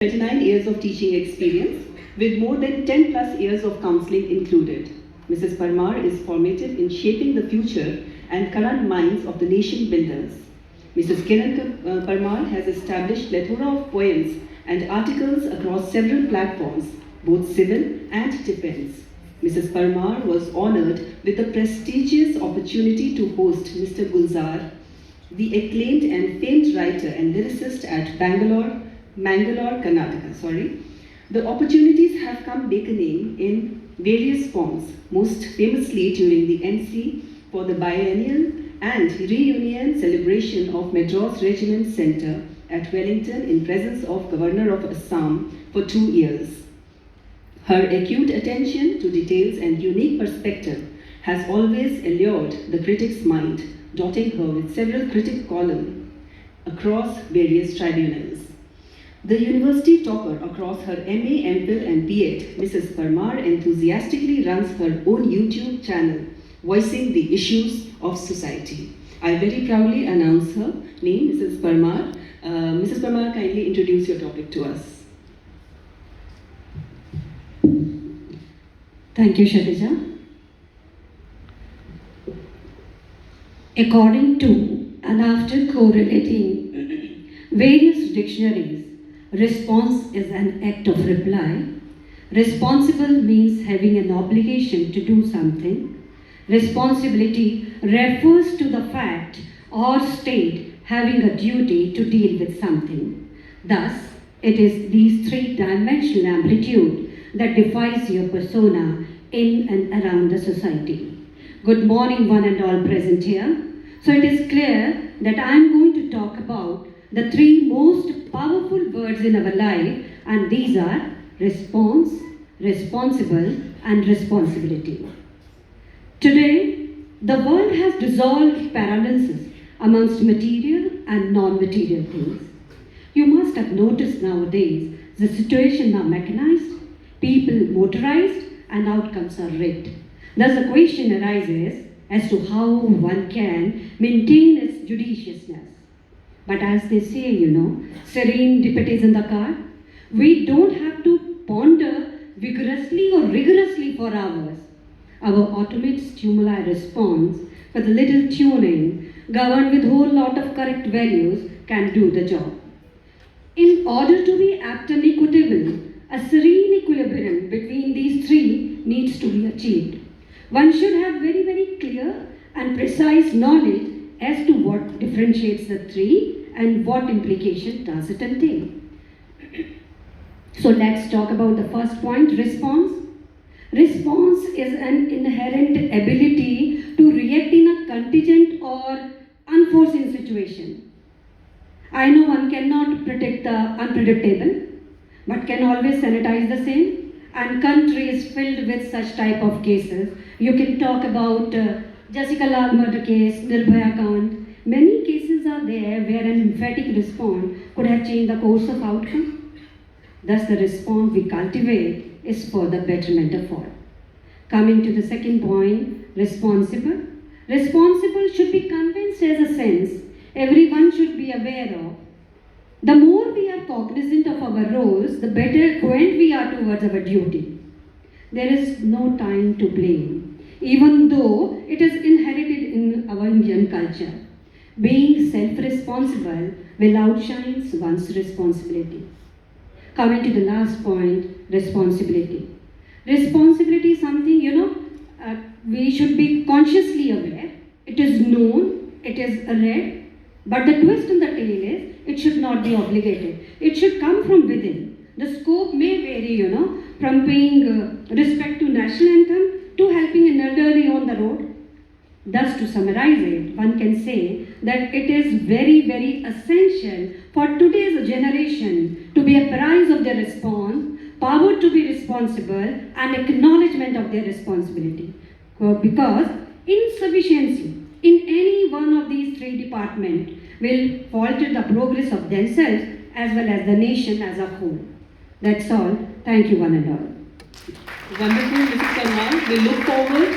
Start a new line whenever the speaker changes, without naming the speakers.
29 years of teaching experience with more than 10 plus years of counseling included. Mrs. Parmar is formative in shaping the future and current minds of the nation builders. Mrs. Kiran Parmar has established plethora of poems and articles across several platforms, both civil and defense. Mrs. Parmar was honored with the prestigious opportunity to host Mr. Gulzar, the acclaimed and famed writer and lyricist at Mangalore, Karnataka. The opportunities have come beckoning in various forms, most famously during the NC for the biennial and reunion celebration of Madras Regiment Centre at Wellington in presence of Governor of Assam for 2 years. Her acute attention to details and unique perspective has always allured the critic's mind, dotting her with several critic columns across various tribunals. The university topper across her MA, MPhil and B.Ed, Mrs. Parmar enthusiastically runs her own YouTube channel, voicing the issues of society. I very proudly announce her name, Mrs. Parmar. Mrs. Parmar, kindly introduce your topic to us.
Thank you, Shadija. According to and after correlating various dictionaries, response is an act of reply. Responsible means having an obligation to do something. Responsibility refers to the fact or state having a duty to deal with something. Thus, it is these three-dimensional amplitude that defines your persona in and around the society. Good morning, one and all present here. So it is clear that I am going to talk about the three most powerful words in our life, and these are response, responsible, and responsibility. Today, the world has dissolved paralysis amongst material and non-material things. You must have noticed nowadays the situation now mechanized, people motorized, and outcomes are rigged. Thus the question arises as to how one can maintain its judiciousness. But as they say, serendipity is in the car. We don't have to ponder vigorously or rigorously for hours. Our automated stimuli response with a little tuning, governed with a whole lot of correct values, can do the job. In order to be apt and equitable, a serene equilibrium between these three needs to be achieved. One should have very, very clear and precise knowledge as to what differentiates the three and what implication does it entail. So let's talk about the first point, response. Response is an inherent ability to react in a contingent or unforeseen situation. I know one cannot predict the unpredictable, but can always sanitize the same, and country is filled with such type of cases. You can talk about Jessica Lal murder case, Nirbhaya Kand. Many cases are there where an emphatic response could have changed the course of outcome. Thus the response we cultivate is for the betterment of all. Coming to the second point, responsible. Responsible should be convinced as a sense everyone should be aware of. The more we are cognizant of our roles, the better acquainted we are towards our duty. There is no time to blame, even though it is inherited in our Indian culture. Being self-responsible will outshine one's responsibility. Coming to the last point, responsibility. Responsibility is something, we should be consciously aware. It is known, it is read, but the twist in the tail is, it should not be obligated. It should come from within. The scope may vary, from paying respect to national anthem to helping an elderly on the road. Thus, to summarize it, one can say that it is very, very essential for today's generation to be apprised of their response, power to be responsible, and acknowledgement of their responsibility. Because insufficiency in any one of these three departments will falter the progress of themselves as well as the nation as a whole. That's all. Thank you, one and all.
Wonderful, Mrs. Parmar. We look forward